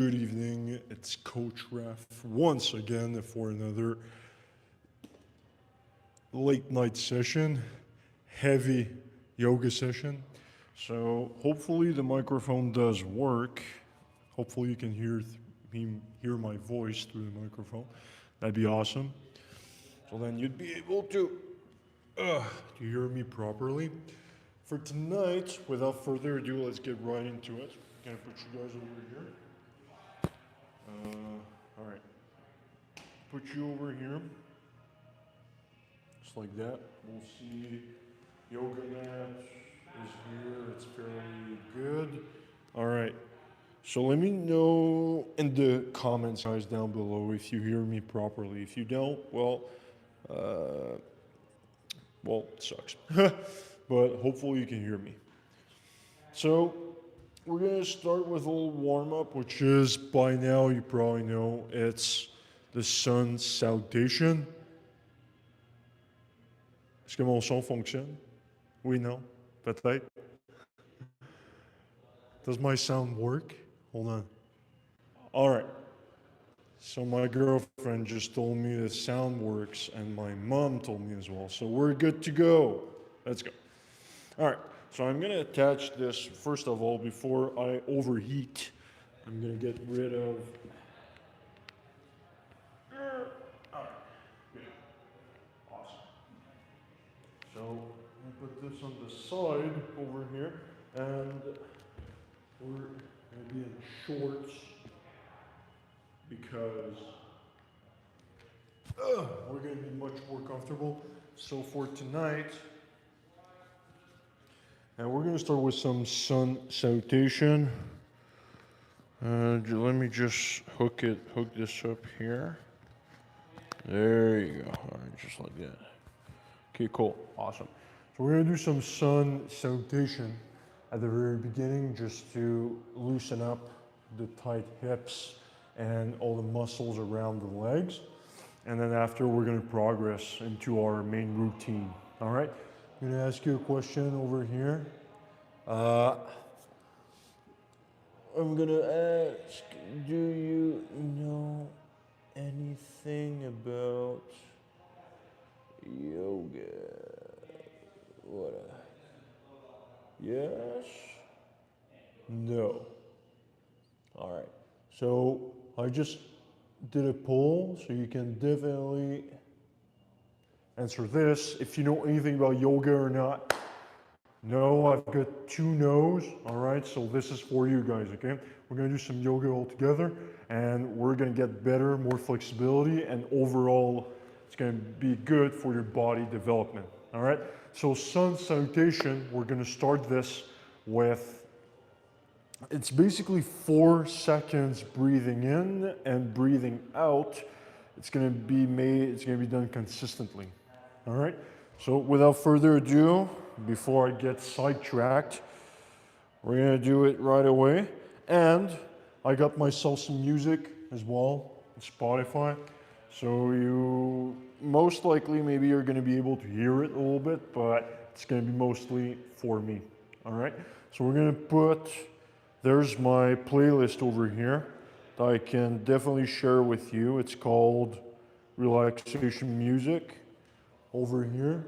Good evening, it's Coach Raph once again for another late night session, heavy yoga session. So hopefully the microphone does work. Hopefully you can hear my voice through the microphone. That'd be awesome. So then you'd be able to hear me properly. For tonight, without further ado, let's get right into it. Gonna put you guys over here. All right. Put you over here. Just like that. We'll see yoga mat is here. It's fairly good. All right. So let me know in the comments, guys, down below if you hear me properly. If you don't, it sucks. But hopefully you can hear me. So we're going to start with a little warm-up, which is, by now, you probably know, it's the sun salutation. Est-ce que mon son fonctionne? Oui, non? Peut-être? Does my sound work? Hold on. All right. So my girlfriend just told me the sound works, and my mom told me as well. So we're good to go. Let's go. All right. So I'm going to attach this, first of all, before I overheat. I'm going to get rid of... All right. Good. Awesome. So I'll put this on the side over here, and we're going to be in shorts because we're going to be much more comfortable. So for tonight, and we're going to start with some sun salutation. Let me just hook this up here. There you go. All right, just like that. Okay, cool, awesome. So we're going to do some sun salutation at the very beginning, just to loosen up the tight hips and all the muscles around the legs. And then after, we're going to progress into our main routine. All right? I'm going to ask you a question over here. I'm going to ask, do you know anything about yoga? Yes? No. All right. So I just did a poll, so you can definitely answer this. If you know anything about yoga or not. No, I've got 2 no's. All right, so this is for you guys, okay? We're gonna do some yoga all together, and we're gonna get better, more flexibility, and overall, it's gonna be good for your body development. All right, so sun salutation, we're gonna start this with, it's basically 4 seconds breathing in and breathing out. It's gonna be done consistently. All right, so without further ado, before I get sidetracked, we're gonna do it right away. And I got myself some music as well on Spotify. So you most likely, maybe you're gonna be able to hear it a little bit, but it's gonna be mostly for me. All right, so we're gonna there's my playlist over here that I can definitely share with you. It's called Relaxation Music over here.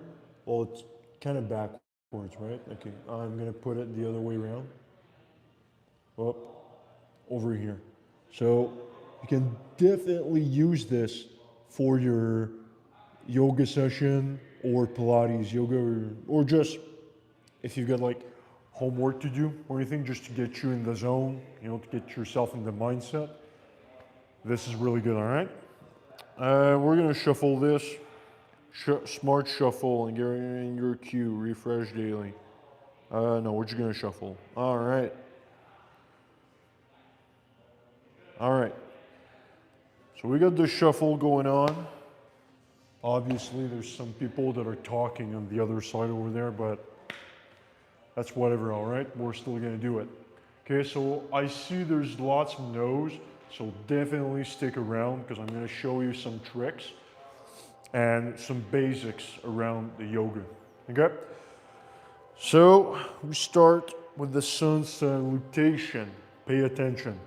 Well, it's kind of backwards, right? Okay, I'm gonna put it the other way around. Up, over here. So you can definitely use this for your yoga session or Pilates yoga, or just if you've got like homework to do or anything, just to get you in the zone, to get yourself in the mindset. This is really good, all right? We're gonna shuffle this. Smart shuffle and get in your queue. Refresh daily. No, we're just gonna shuffle. All right. All right. So we got the shuffle going on. Obviously, there's some people that are talking on the other side over there, but that's whatever, all right? We're still gonna do it. Okay, so I see there's lots of no's, so definitely stick around because I'm gonna show you some tricks and some basics around the yoga, okay? So we start with the sun salutation. Pay attention.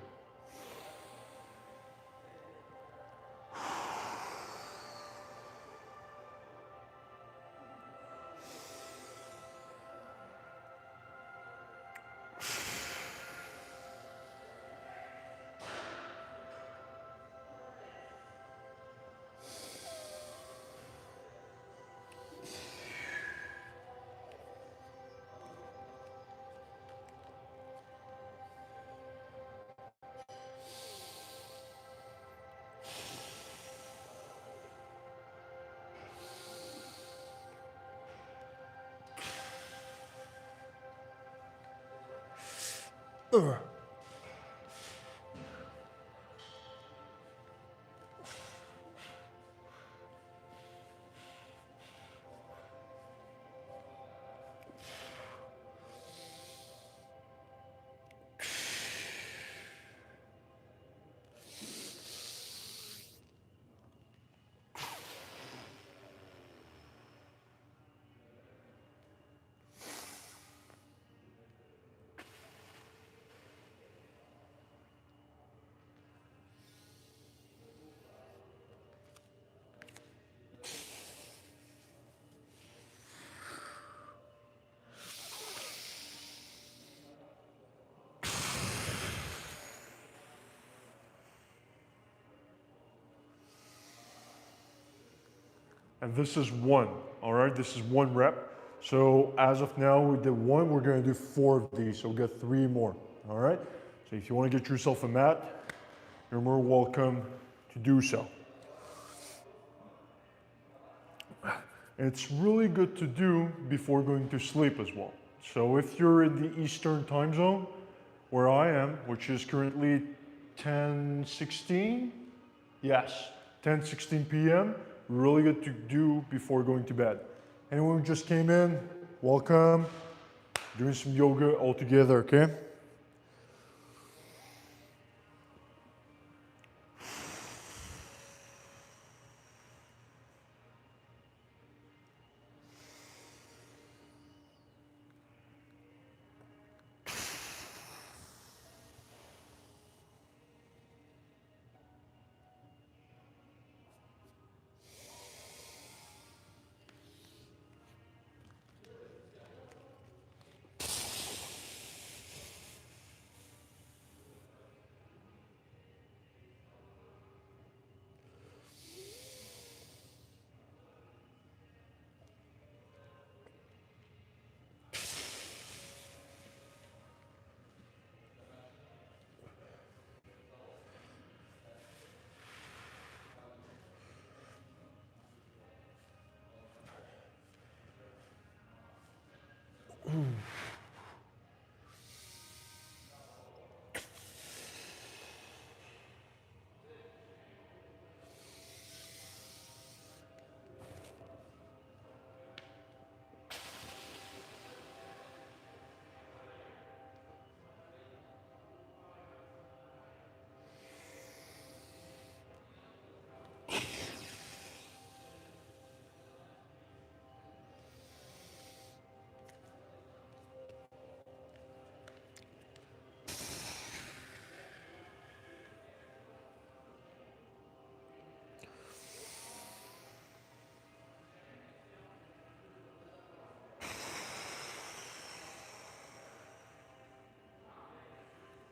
And this is one, all right? This is one rep. So as of now, we did one, we're gonna do 4 of these, so we'll get 3 more, all right? So if you wanna get yourself a mat, you're more welcome to do so. It's really good to do before going to sleep as well. So if you're in the Eastern time zone, where I am, which is currently 10:16, yes, 10:16 p.m., really good to do before going to bed. Anyone who just came in, welcome. Doing some yoga all together, okay?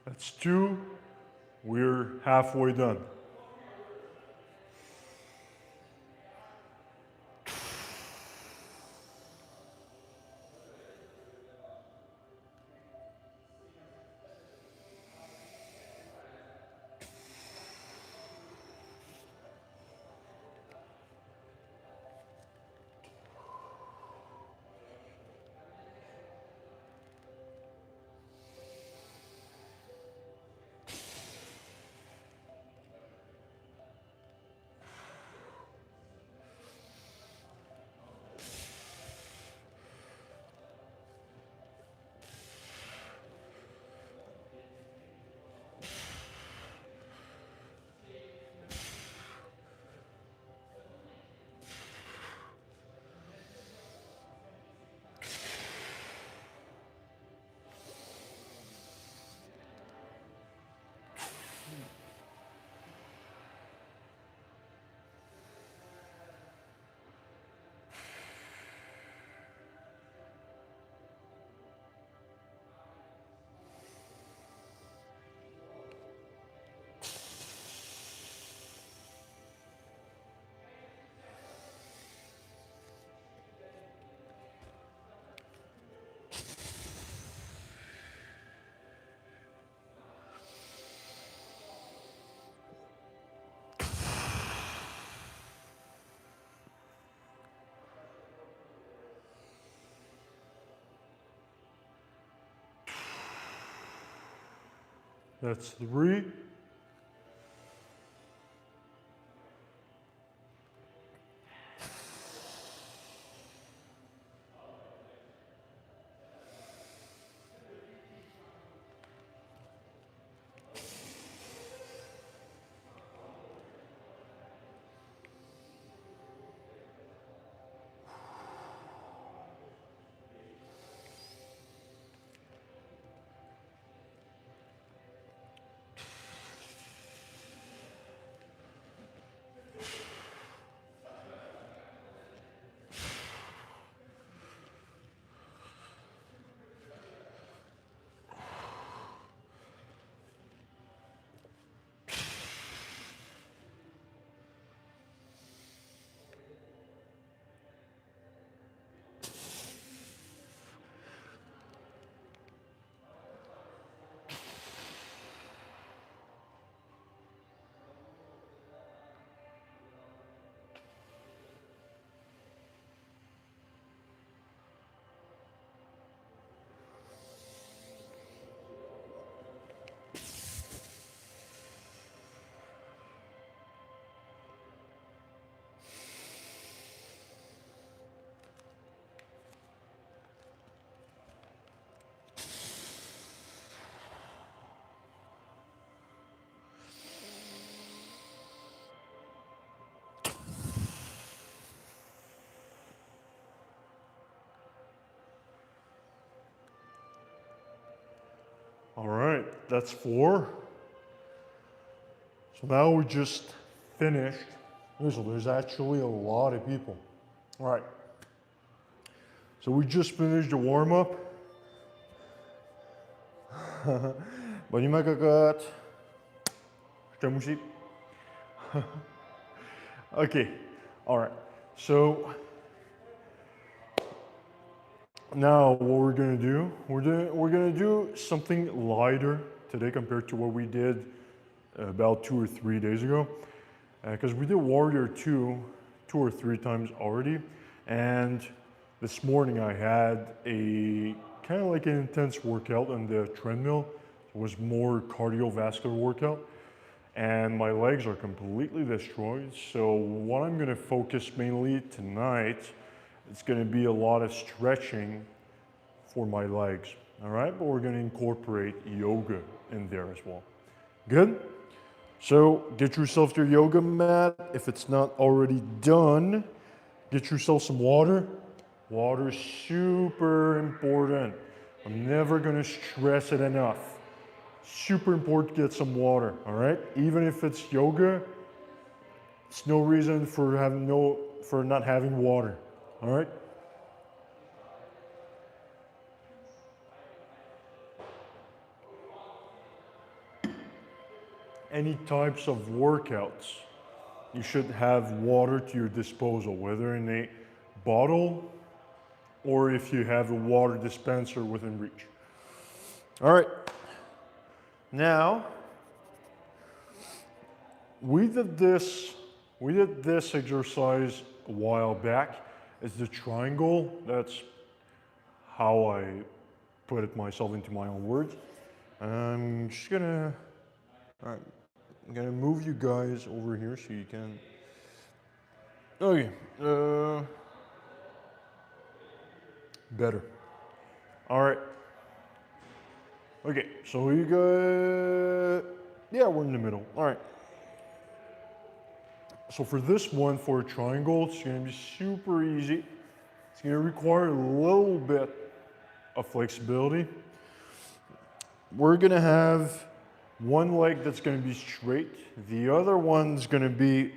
That's 2. We're halfway done. That's 3. All right, that's 4. So now we just finished. Listen, there's actually a lot of people. All right. So we just finished the warm-up. Bonima cocotte. Je te moussi. Okay. All right. So now what we're gonna do, we're gonna do something lighter today compared to what we did about 2 or 3 days ago. Because we did Warrior 2 or 3 times already. And this morning I had a kind of like an intense workout on the treadmill. It was more cardiovascular workout. And my legs are completely destroyed. So what I'm gonna focus mainly tonight, it's gonna be a lot of stretching for my legs, all right? But we're gonna incorporate yoga in there as well. Good? So get yourself your yoga mat. If it's not already done, get yourself some water. Water is super important. I'm never gonna stress it enough. Super important to get some water, all right? Even if it's yoga, it's no reason for not having water, all right? Any types of workouts, you should have water to your disposal, whether in a bottle or if you have a water dispenser within reach. All right. Now, we did this exercise a while back. It's the triangle. That's how I put it myself into my own words. I'm just gonna, all right, I'm gonna move you guys over here so you can, okay, better. All right. Okay, so we got, yeah, we're in the middle. All right. So for this one, for a triangle, it's gonna be super easy. It's gonna require a little bit of flexibility. We're gonna have one leg that's gonna be straight. The other one's gonna be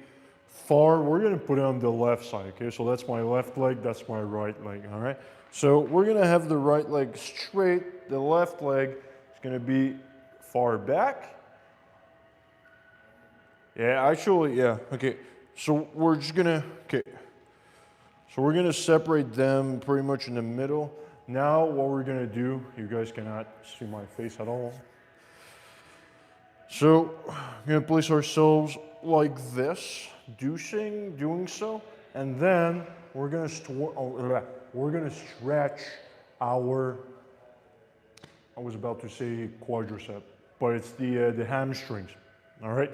far, we're gonna put it on the left side, okay? So that's my left leg, that's my right leg, all right? So we're gonna have the right leg straight, the left leg is gonna be far back. Yeah, actually, yeah, okay. So we're just gonna, okay. So we're gonna separate them pretty much in the middle. Now what we're gonna do, you guys cannot see my face at all. So we're gonna place ourselves like this, doing so, and then we're gonna stretch our, I was about to say quadricep. but it's the hamstrings. All right.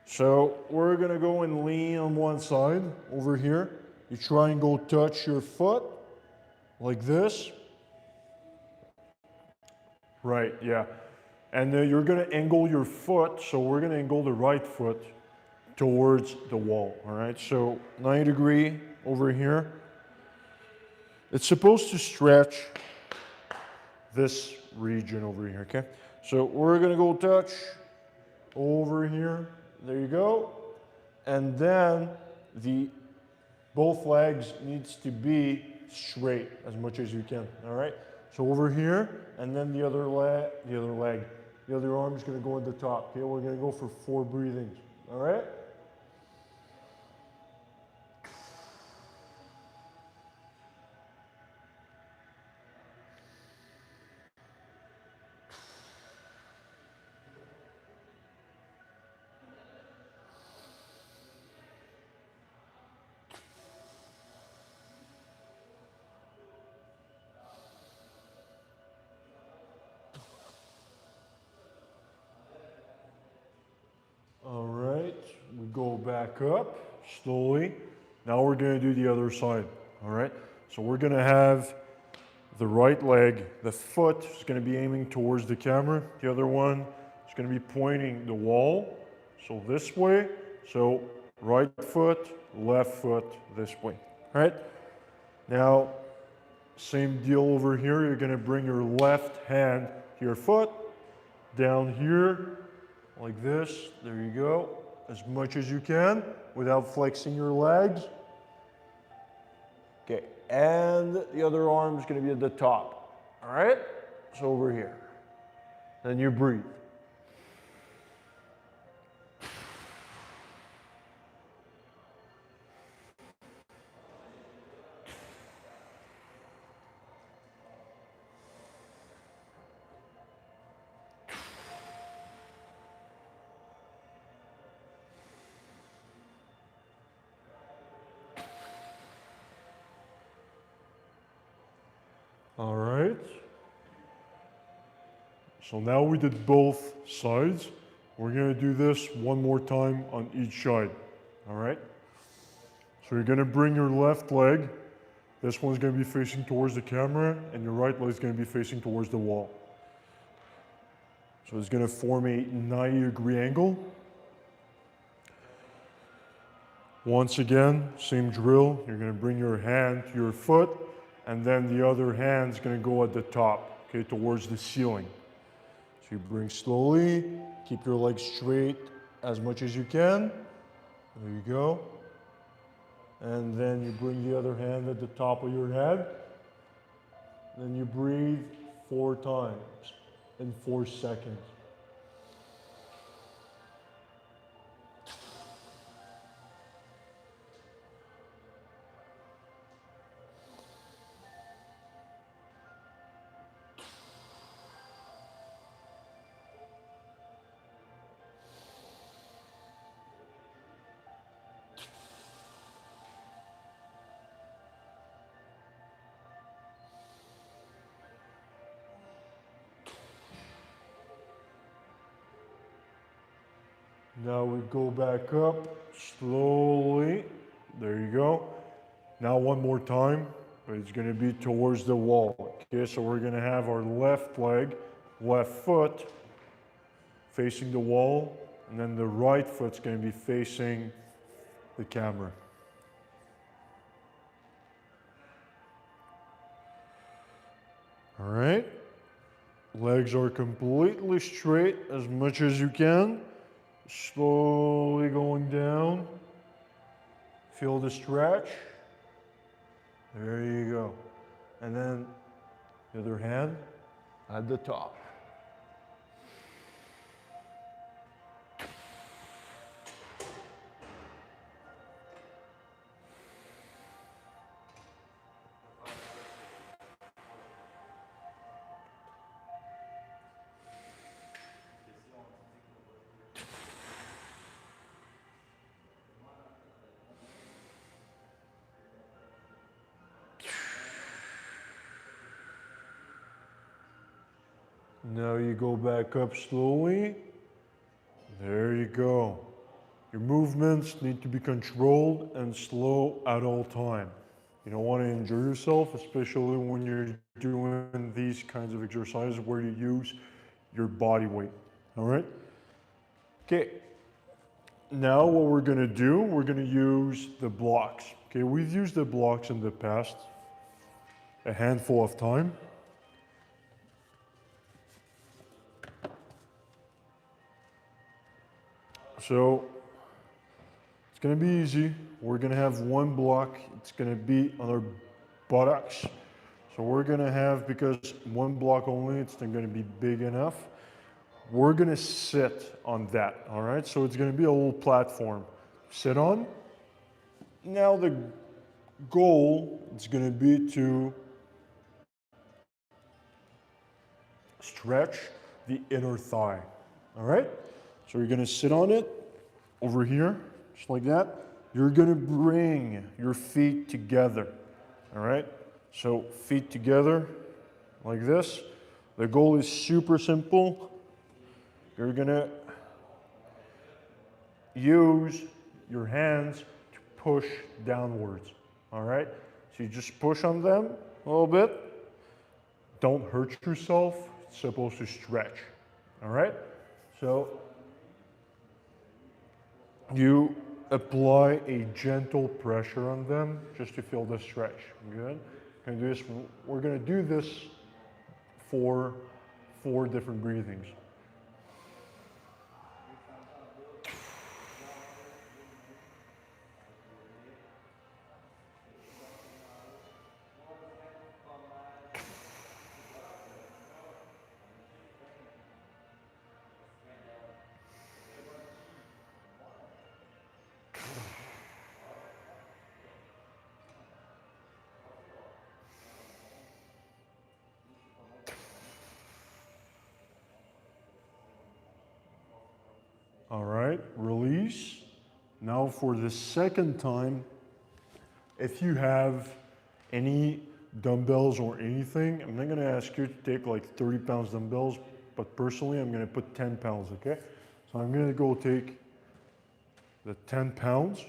So we're gonna go and lean on one side over here. You try and go touch your foot like this. Right, yeah. And you're gonna angle your foot, so we're gonna angle the right foot towards the wall, all right? So 90-degree over here. It's supposed to stretch this region over here, okay? So we're gonna go touch over here. There you go. And then both legs needs to be straight as much as you can, all right? So over here, and then the other arm is gonna go at the top, okay? We're gonna go for 4 breathings, all right? All right, we go back up slowly. Now we're gonna do the other side, all right? So we're gonna have the right leg, the foot is gonna be aiming towards the camera. The other one is gonna be pointing the wall. So this way, so right foot, left foot, this way, all right? Now, same deal over here. You're gonna bring your left hand to your foot, down here, like this. There you go. As much as you can without flexing your legs. Okay, and the other arm is gonna be at the top. All right? So over here. Then you breathe. All right. So now we did both sides. We're gonna do this one more time on each side. All right? So you're gonna bring your left leg. This one's gonna be facing towards the camera, and your right leg is gonna be facing towards the wall. So it's gonna form a 90-degree angle. Once again, same drill. You're gonna bring your hand to your foot, and then the other hand's gonna go at the top, okay, towards the ceiling. So you bring slowly, keep your legs straight as much as you can. There you go. And then you bring the other hand at the top of your head. Then you breathe 4 times in 4 seconds. Now we go back up slowly. There you go. Now one more time, but it's gonna be towards the wall. Okay, so we're gonna have our left leg, left foot facing the wall, and then the right foot's gonna be facing the camera. All right. Legs are completely straight as much as you can. Slowly going down. Feel the stretch. There you go. And then the other hand at the top. Now you go back up slowly. There you go. Your movements need to be controlled and slow at all time. You don't want to injure yourself, especially when you're doing these kinds of exercises where you use your body weight. All right? Okay. Now what we're going to do, we're going to use the blocks. Okay, we've used the blocks in the past a handful of time. So it's going to be easy. We're going to have one block. It's going to be on our buttocks. So we're going to have, because one block only, it's not going to be big enough. We're going to sit on that, all right? So it's going to be a little platform. Sit on. Now the goal is going to be to stretch the inner thigh, all right? So you're going to sit on it over here, just like that. You're going to bring your feet together, all right? So feet together like this. The goal is super simple. You're going to use your hands to push downwards, all right? So you just push on them a little bit. Don't hurt yourself. It's supposed to stretch, all right? So you apply a gentle pressure on them just to feel the stretch. Good. We're going to do this for 4 different breathings. All right, release. Now for the second time, if you have any dumbbells or anything, I'm not gonna ask you to take like 30 pounds dumbbells, but personally I'm gonna put 10 pounds, okay? So I'm gonna go take the 10 pounds,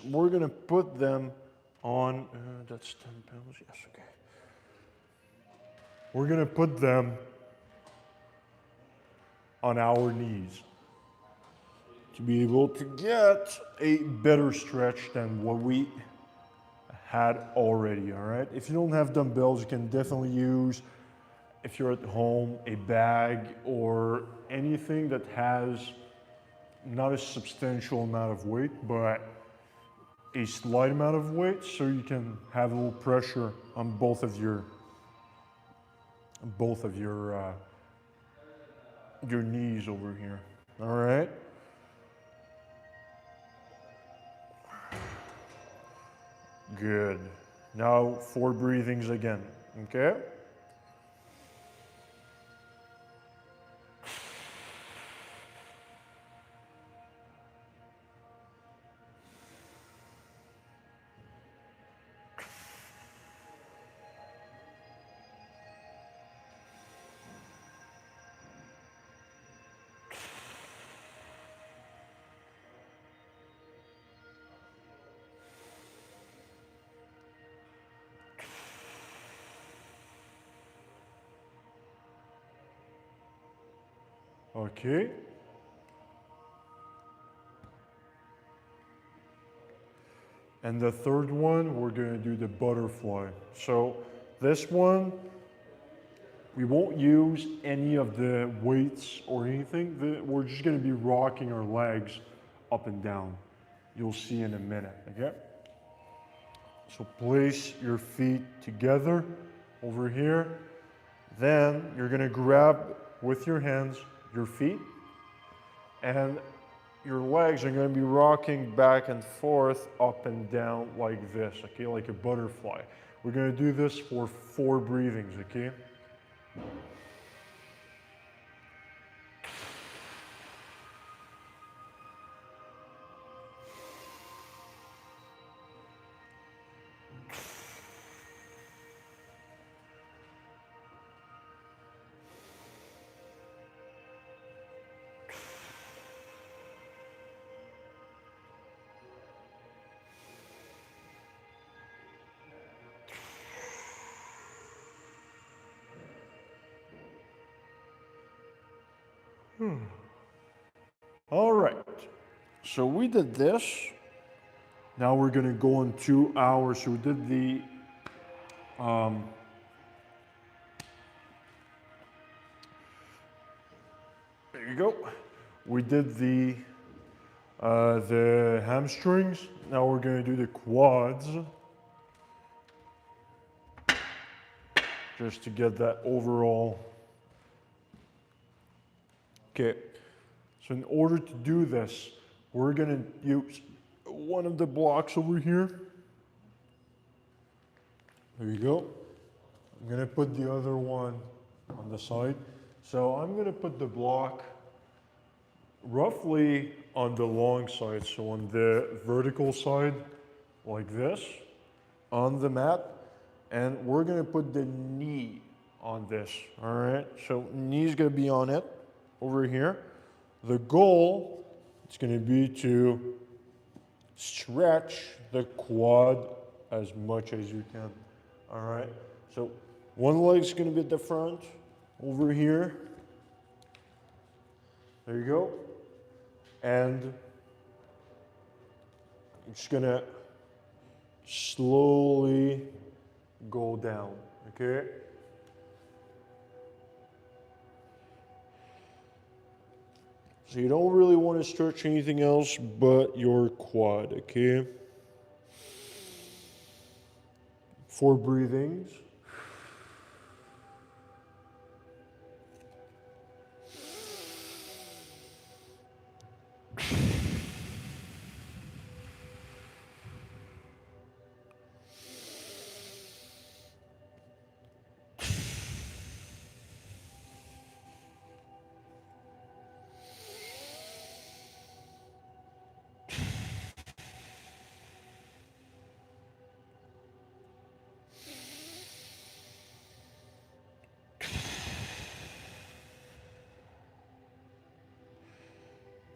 we're gonna put them on, that's 10 pounds, yes, okay. We're gonna put them on our knees to be able to get a better stretch than what we had already, all right? If you don't have dumbbells, you can definitely use, if you're at home, a bag or anything that has not a substantial amount of weight, but a slight amount of weight, so you can have a little pressure on both of your knees over here, all right? Good. Now 4 breathings again, okay? Okay. And the third one, we're gonna do the butterfly. So this one, we won't use any of the weights or anything. We're just gonna be rocking our legs up and down. You'll see in a minute, okay? So place your feet together over here. Then you're gonna grab with your hands your feet, and your legs are going to be rocking back and forth, up and down like this, okay, like a butterfly. We're going to do this for 4 breathings, okay? All right. So we did this. Now we're gonna go in 2 hours. So we did the there you go. We did the hamstrings. Now we're gonna do the quads. Just to get that overall. Okay. So in order to do this, we're gonna use one of the blocks over here. There you go. I'm gonna put the other one on the side. So I'm gonna put the block roughly on the long side, so on the vertical side, like this, on the mat, and we're gonna put the knee on this, all right? So knee's gonna be on it, over here. The goal is gonna be to stretch the quad as much as you can, all right? So one leg's gonna be at the front, over here. There you go. And I'm just gonna slowly go down, okay? So you don't really want to stretch anything else but your quad, okay? 4 breathings.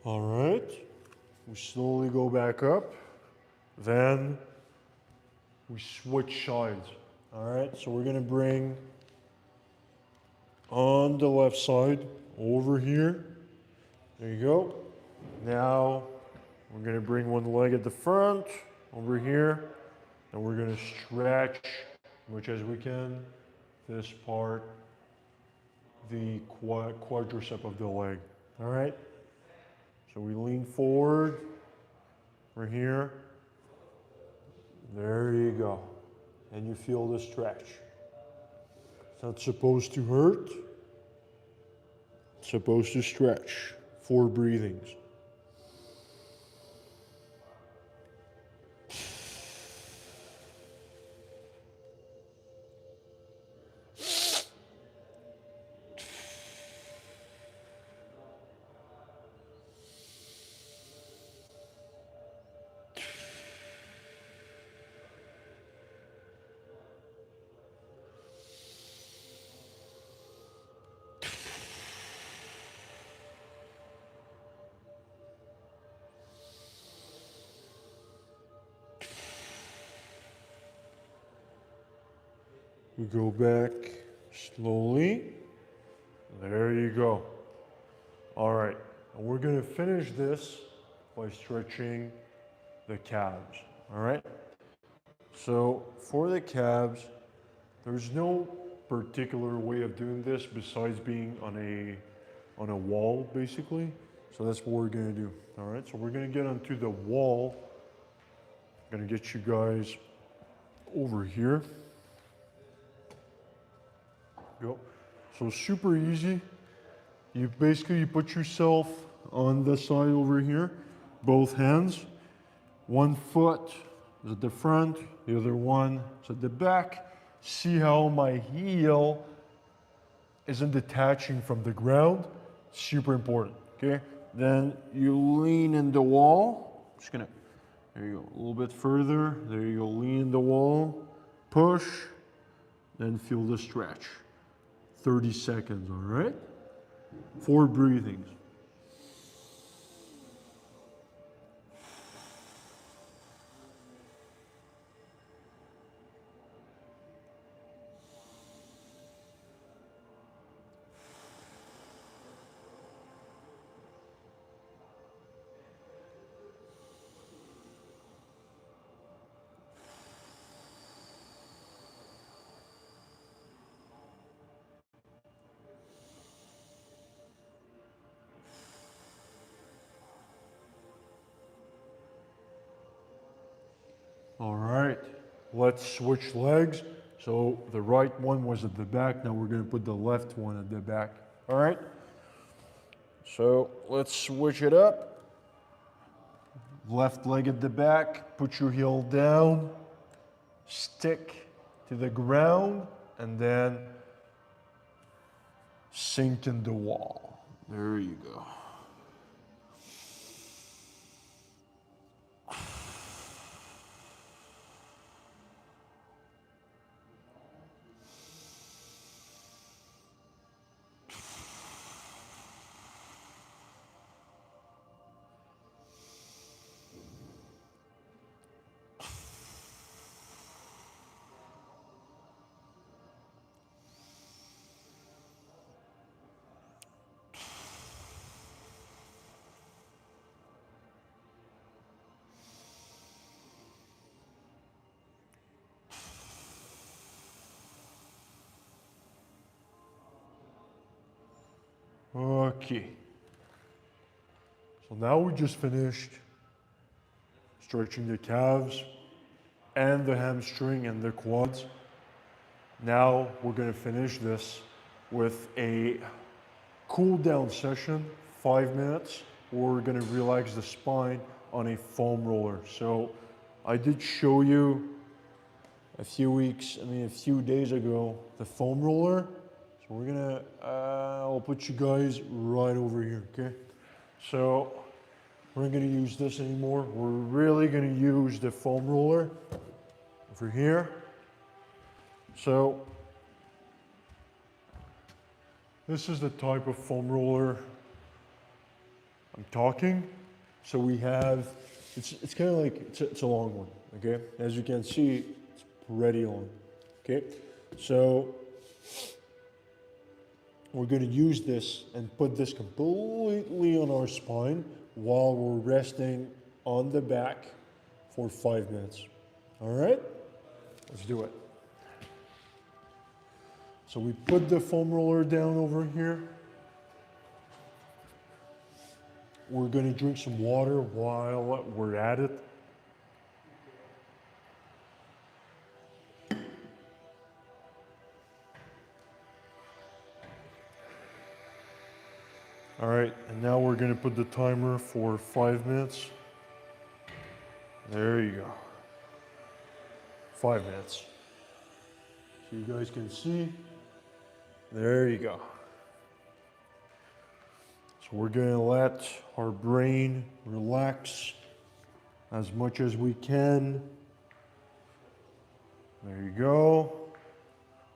All right, we slowly go back up, then we switch sides. All right, so we're gonna bring on the left side over here. There you go. Now we're gonna bring one leg at the front over here, and we're gonna stretch as much as we can this part, the quadricep of the leg. All right. So we lean forward, we're here, there you go, and you feel the stretch. It's not supposed to hurt, it's supposed to stretch. 4 breathings. We go back slowly. There you go. All right, and we're gonna finish this by stretching the calves, all right? So for the calves, there's no particular way of doing this besides being on a wall, basically. So that's what we're gonna do, all right? So we're gonna get onto the wall. I'm gonna get you guys over here. Go. So super easy. You basically put yourself on the side over here, both hands. One foot is at the front, the other one is at the back. See how my heel isn't detaching from the ground? Super important, okay? Then you lean in the wall. Just gonna, there you go, a little bit further. There you go, lean in the wall, push, then feel the stretch. 30 seconds, all right? 4 breathings. All right, let's switch legs. So the right one was at the back, now we're gonna put the left one at the back. All right, so let's switch it up. Left leg at the back, put your heel down, stick to the ground, and then sink in the wall. There you go. Okay. So now we just finished stretching the calves and the hamstring and the quads. Now we're gonna finish this with a cool down session, 5 minutes, where we're gonna relax the spine on a foam roller. So I did show you a few days ago, the foam roller. So we're gonna, I'll put you guys right over here, okay? So we're not gonna use this anymore. We're really gonna use the foam roller over here. So this is the type of foam roller I'm talking. So we have, it's kind of like, it's a long one, okay? As you can see, it's pretty long, okay? So we're gonna use this and put this completely on our spine while we're resting on the back for 5 minutes. All right, let's do it. So we put the foam roller down over here. We're gonna drink some water while we're at it. All right, and now we're gonna put the timer for 5 minutes. There you go. 5 minutes. So you guys can see. There you go. So we're gonna let our brain relax as much as we can. There you go.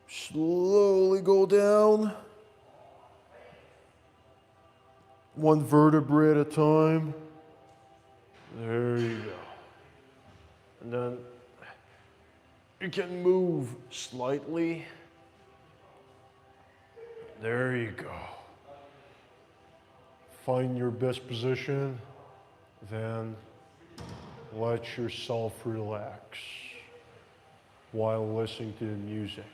Slowly go down. One vertebrae at a time. There you go. And then you can move slightly. There you go. Find your best position, then let yourself relax while listening to the music.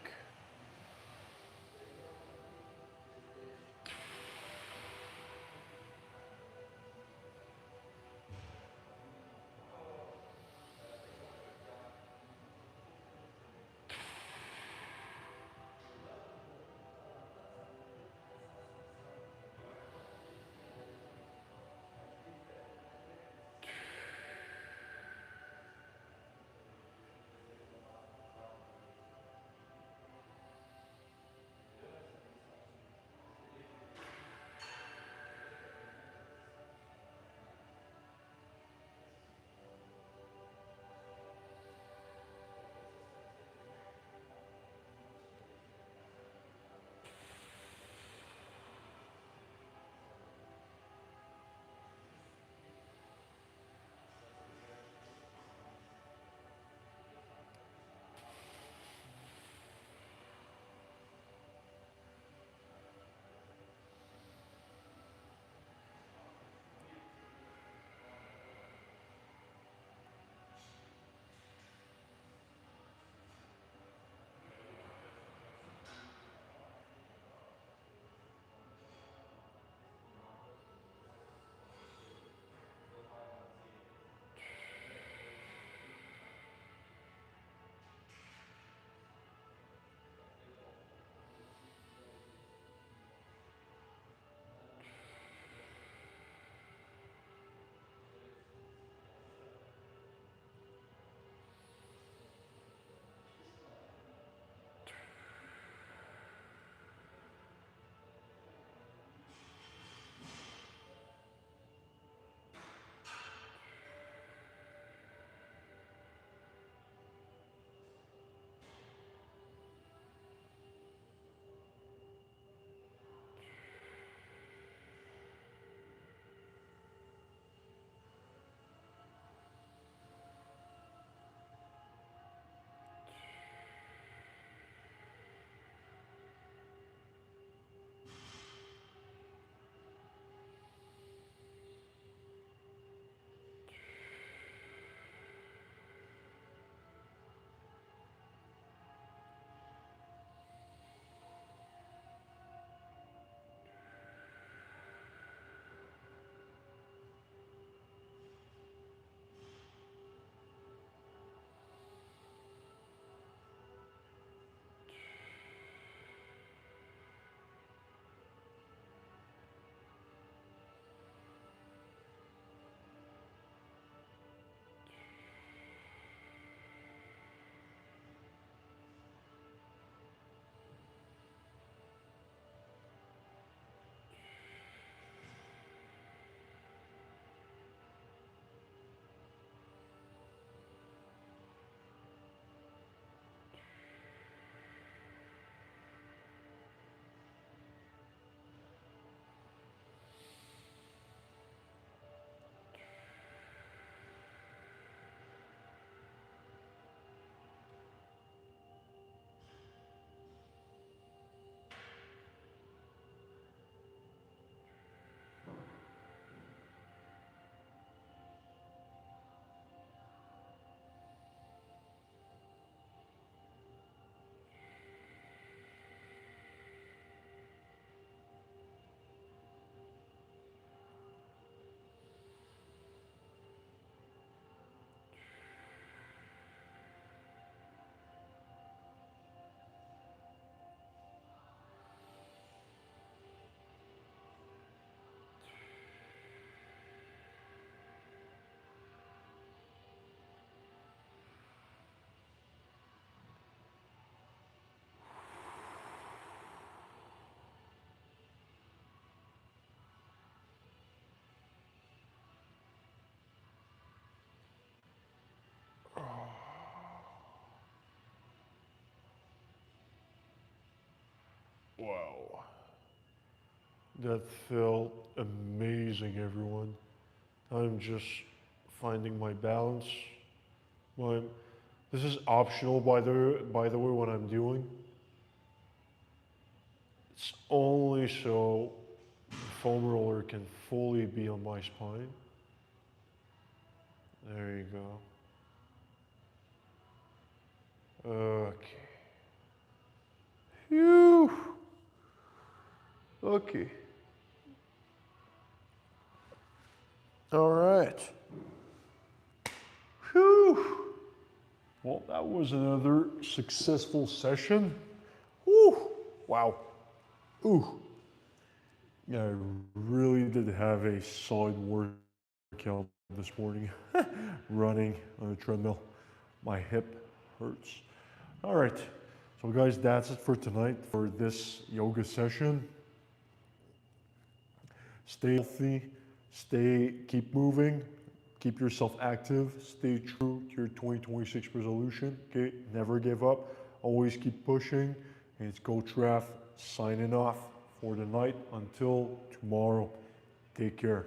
That felt amazing, everyone. I'm just finding my balance. My, this is optional, by the way, what I'm doing. It's only so the foam roller can fully be on my spine. There you go. Okay. Phew. Okay. All right. Whew. Well, that was another successful session. Whew. Wow. Ooh. Yeah, I really did have a solid workout this morning. Running on a treadmill. My hip hurts. All right. So guys, that's it for tonight for this yoga session. Stay healthy, keep moving, keep yourself active, stay true to your 2026 resolution, okay? Never give up, always keep pushing. And it's Coach Raph signing off for the night until tomorrow. Take care.